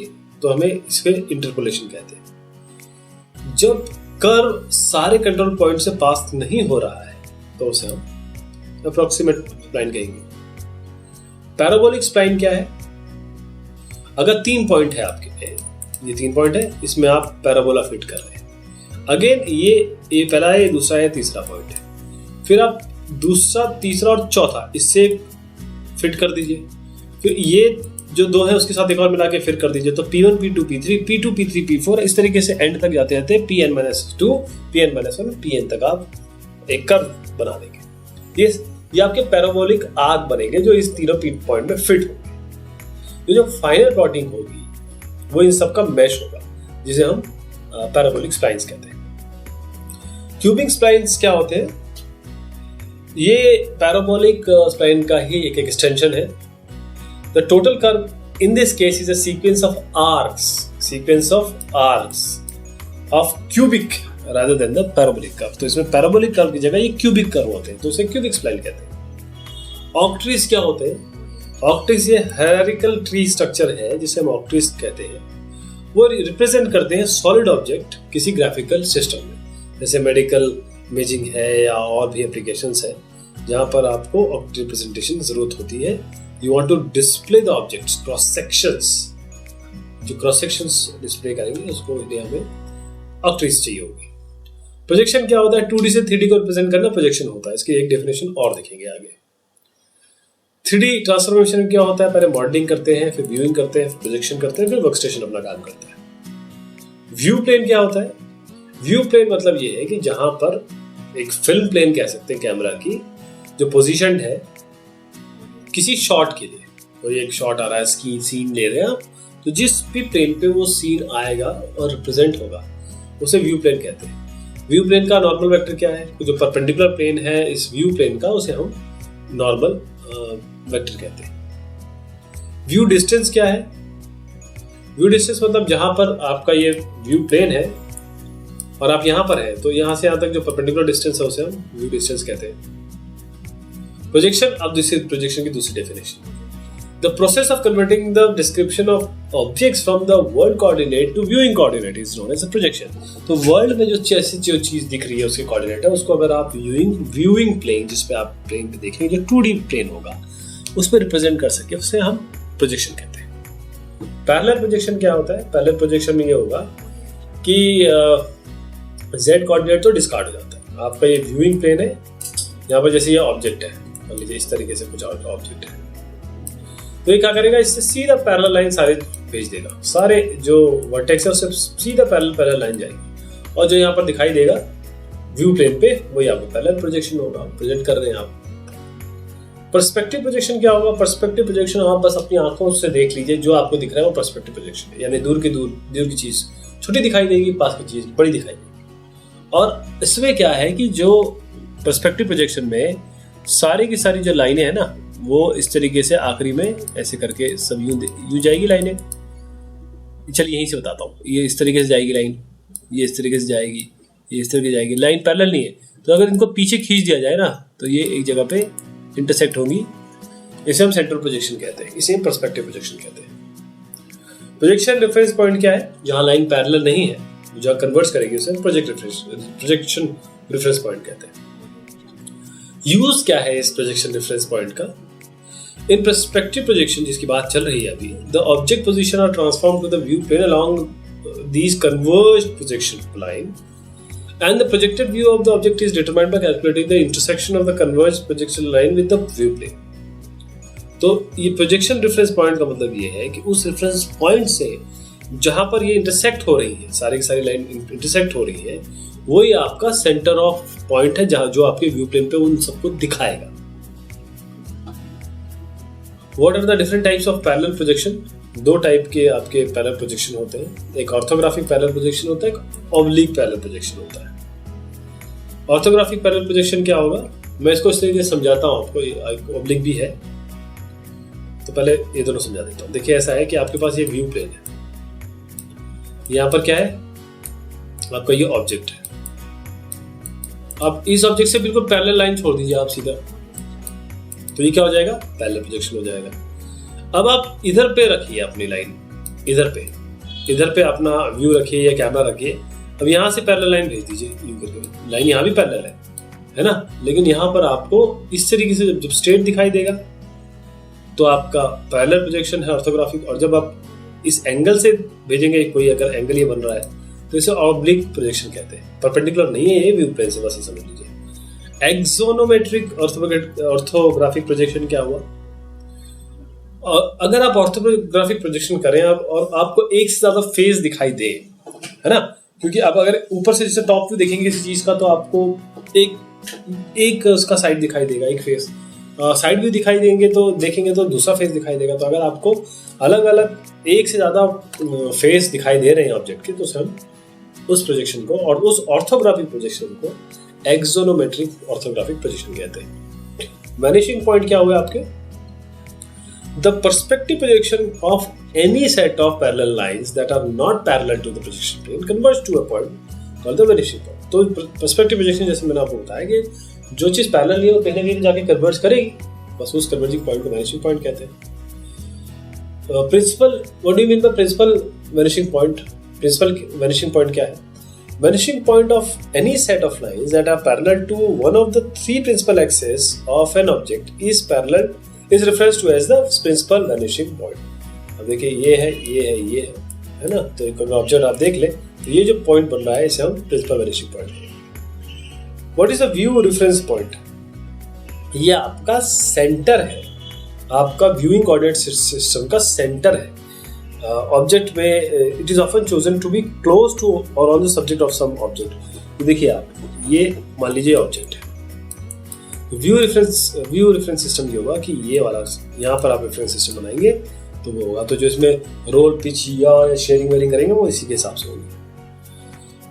Speaker 1: तो हमें इसके इंटरपोलेशन कहते हैं। जब कर्व सारे कंट्रोल पॉइंट से पास नहीं हो रहा है तो उसे हम अप्रोक्सीमेट स्प्लाइन कहेंगे। पैराबोलिक स्प्लाइन क्या है? अगर 3 पॉइंट है आपके, ये 3 पॉइंट है, इसमें आप पैराबोला फिट कर रहे हैं। अगेन ये पहला है, दूसरा है, तीसरा पॉइंट है, फिर आप दूसरा, तीसरा और चौथा इससे फिट कर दीजिए। फिर ये जो 2 है उसके साथ एक और मिला के फिर कर दीजिए, तो P1 P2 P3 P2 P3 P4 इस तरीके से एंड तक जाते जाते Pn-2 Pn-1 Pn तक आप एक कर्व बना देंगे। ये आपके पैराबोलिक आर्क बनेंगे जो इस तीनों पॉइंट में फिट होंगे। जो फाइनल प्लॉटिंग होगी वो इन सबका मैश होगा, जिसे हम पैराबोलिक स्प्लाइन्स कहते हैं। क्यूबिक स्प्लाइन्स क्या होते हैं? ये पैराबोलिक स्प्लाइन का ही एक एक्सटेंशन है। The total curve in this case is a sequence of arcs of cubic rather than the parabolic curve। तो इसमें पैराबोलिक कर्व की जगह ये क्यूबिक कर्व होते हैं, तो इसे क्यूबिक स्प्लाइन कहते हैं। ऑक्ट्रीज क्या होते हैं? ऑक्ट्रीज ये हायरार्किकल ट्री स्ट्रक्चर है जिसे हम ऑक्ट्रीज कहते हैं। वो रिप्रेजेंट करते हैं सॉलिड ऑब्जेक्ट किसी ग्राफिकल सिस्टम में, जैसे मेडिकल इमेजिंग है या और भी एप्लीकेशंस है जहाँ पर आपको ऑक्ट्री रिप्रेजेंटेशन जरूरत होती है। You want to display the objects, cross sections, जो क्रॉस सेक्शंस डिस्प्ले करेंगे उसको हमें ऑक्ट्रीज चाहिए होगी। प्रोजेक्शन क्या होता है? 2D से 3D को रिप्रेजेंट करना प्रोजेक्शन होता है। इसकी एक डेफिनेशन और देखेंगे आगे। 3D ट्रांसफॉर्मेशन क्या होता है? पहले मॉडलिंग करते हैं, फिर व्यूइंग करते हैं, फिर प्रोजेक्शन करते हैं, फिर वर्कस्टेशन अपना काम करता है। व्यू प्लेन क्या होता है? व्यू प्लेन मतलब ये है कि जहां पर एक फिल्म प्लेन कह सकते हैं कैमरा की, जो पोजीशन है किसी शॉट के लिए, कोई एक शॉट आ रहा है, सीन ले रहे हैं आप, तो जिस भी प्लेन पे वो सीन आएगा और रिप्रेजेंट होगा उसे व्यू प्लेन कहते हैं। व्यू प्लेन का नॉर्मल वेक्टर क्या है? जो परपेंडिकुलर प्लेन है इस व्यू प्लेन का, उसे हम नॉर्मल वेक्टर कहते हैं। व्यू डिस्टेंस क्या है? व्यू डिस्टेंस मतलब जहां पर आपका ये व्यू प्लेन है और आप यहां पर है, तो यहां से यहां तक जो परपेंडिकुलर डिस्टेंस है उसे हम व्यू डिस्टेंस कहते हैं। प्रोजेक्शन, अब दिस इज प्रोजेक्शन की दूसरी definition. The process of converting the description of objects from the world coordinate to viewing coordinate is known as a projection. तो वर्ल्ड में जो चीज दिख रही है उसके कोऑर्डिनेट है, उसको अगर आप व्यूइंग प्लेन, जिस पे आप प्लेन पे देखेंगे, जो 2D प्लेन होगा उस पर रिप्रेजेंट कर सके, उसे हम प्रोजेक्शन कहते हैं। पैरेलल प्रोजेक्शन क्या होता है? पैरेलल प्रोजेक्शन में ये होगा कि z कोऑर्डिनेट तो डिस्कार्ड हो जाता है। आपका ये व्यूइंग प्लेन है, यहाँ पर जैसे ये ऑब्जेक्ट है, मान लीजिए इस तरीके से कुछ ऑब्जेक्ट है, तो ये क्या करेगा? इससे सीधा पैरेलल लाइन सारे भेज देगा, सारे जो वर्टेक्स है उससे सीधा पैरेलल लाइन जाएगी, और जो यहाँ पर दिखाई देगा व्यू प्लेन पे वही आपको पैरेलल प्रोजेक्शन होगा, प्रोजेक्ट कर रहे हैं आप। पर्सपेक्टिव प्रोजेक्शन क्या होगा? पर्सपेक्टिव प्रोजेक्शन आप बस अपनी आंखों से देख लीजिए, जो आपको दिख रहा है वो पर्सपेक्टिव प्रोजेक्शन है, यानी दूर की चीज छोटी दिखाई देगी, पास की चीज बड़ी दिखाई देगी। और इसमें क्या है कि जो पर्सपेक्टिव प्रोजेक्शन में सारी की सारी जो लाइनें हैं ना, वो इस तरीके से आखिरी में ऐसे करके सब यूं जाएगी लाइनें। चलिए यहीं से बताता हूँ। ये इस तरीके से जाएगी लाइन, ये इस तरीके से जाएगी, ये इस तरीके से जाएगी। लाइन पैरेलल नहीं है, तो अगर इनको पीछे खींच दिया जाए ना तो ये एक जगह पे इंटरसेक्ट होंगी। इसे हम सेंट्रल प्रोजेक्शन कहते हैं, इसे हम पर्सपेक्टिव प्रोजेक्शन कहते हैं। प्रोजेक्शन रेफरेंस पॉइंट क्या है? जहाँ लाइन पैरेलल नहीं है, जहाँ कन्वर्ट्स करेगी उसे प्रोजेक्शन रेफरेंस पॉइंट कहते हैं। यूज क्या है इस प्रोजेक्शन रेफरेंस पॉइंट का? इन पर्सपेक्टिव प्रोजेक्शन जिसकी बात चल रही है अभी, the object position are transform to the view plane along these converged projection line, and the projected view of the object is determined by calculating the intersection of the converged projection line with the view plane। तो ये projection reference point का मतलब ये है कि उस reference point से जहां पर ये इंटरसेक्ट हो रही है, सारी की सारी लाइन इंटरसेक्ट हो रही है, वही आपका सेंटर ऑफ पॉइंट है, जहां जो आपके व्यू प्लेन पे उन सबको दिखाएगा। What are the different types of parallel projection? 2 type के आपके पैरेलल प्रोजेक्शन होते हैं। एक ऑर्थोग्राफिक पैरेलल प्रोजेक्शन होता है, एक ऑब्लिक पैरेलल प्रोजेक्शन होता है। ऑर्थोग्राफिक पैरेलल प्रोजेक्शन क्या होगा? मैं इसको इस तरीके से समझाता हूँ आपको। ऑब्लिक भी है, तो पहले ये दोनों समझा देता हूँ। देखिए ऐसा है कि आपके पास ये व्यू प्लेन है, यहाँ पर क्या है? आपका ये ऑब्जेक्ट है। अब इस ऑब्जेक्ट से बिल्कुल पैरेलल लाइन छोड़ दीजिए आप सीधा, तो ये क्या हो जाएगा? पैरेलल प्रोजेक्शन हो जाएगा। अब आप इधर पे रखिए अपनी लाइन, इधर पे, इधर पे अपना व्यू रखिए या कैमरा रखिए, अब यहाँ से पैरेलल लाइन भेज दीजिए, यू करके लाइन यहाँ भी पैरेलल है ना, लेकिन यहाँ पर आपको इस तरीके से जब स्ट्रेट दिखाई देगा तो आपका पैरेलल प्रोजेक्शन है ऑर्थोग्राफिक, और जब आप इस एंगल से भेजेंगे, कोई अगर एंगल ये बन रहा है तो इसे ऑब्लिक प्रोजेक्शन कहते हैं। परपेंडिकुलर नहीं है ये व्यू प्लेन से, बस समझ लीजिए। एक्सोनोमेट्रिक ऑर्थोग्राफिक प्रोजेक्शन क्या हुआ? अगर आप ऑर्थोग्राफिक प्रोजेक्शन करें और आपको एक से ज्यादा फेस दिखाई दे, है ना, क्योंकि आप अगर ऊपर से जैसे टॉप व्यू देखेंगे किसी चीज का तो आपको एक उसका साइड दिखाई देगा, एक फेस, साइड व्यू दिखाई देंगे तो देखेंगे तो दूसरा फेस दिखाई देगा। तो अगर आपको अलग अलग एक से ज्यादा फेस दिखाई दे रहे हैं ऑब्जेक्ट के, तो हम उस प्रोजेक्शन को और उस ऑर्थोग्राफिक प्रोजेक्शन को एक्सोनोमेट्रिक ऑर्थोग्राफिक प्रोजेक्शन कहते हैं। वैनिशिंग पॉइंट क्या हुआ आपके? The perspective projection of any set of parallel lines that are not parallel to the projection plane converge to a point called the vanishing point। तो perspective projection जैसे मैंने आपको बताया कि जो चीज पैरेलल है वो कहीं ना कहीं जाके कन्वर्ज करेगी, बस उस कन्वर्जिंग पॉइंट को वैनिशिंग पॉइंट कहते हैं। Principal, what do you mean by principal vanishing point? Principal vanishing point क्या है? Vanishing point of any set of lines that are parallel to one of the three principal axes of an object is referred to as the principal vanishing point। अब देखिए ये है ना, तो एक object आप देख ले तो ये जो पॉइंट बन रहा है इसे हम प्रिंसिपल वैनिशिंग पॉइंट कहते हैं। What is the view reference point? ये आपका सेंटर है, आपका व्यूइंग कोऑर्डिनेट सिस्टम का सेंटर है। ऑब्जेक्ट में it is often chosen to be close to or on the subject of some object. देखिए आप, ये मान लीजिए ऑब्जेक्ट है, व्यू रेफरेंस सिस्टम ये होगा कि ये वाला यहाँ पर आप रेफरेंस सिस्टम बनाएंगे तो वो होगा, तो जो इसमें रोल पिच या शेयरिंग वेयरिंग करेंगे वो इसी के हिसाब से होगी।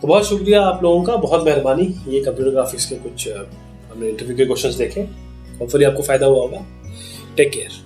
Speaker 1: तो बहुत शुक्रिया आप लोगों का, बहुत मेहरबानी। ये कंप्यूटर ग्राफिक्स के कुछ हमने इंटरव्यू के क्वेश्चंस देखे, होपफुली आपको फायदा हुआ होगा। Take care.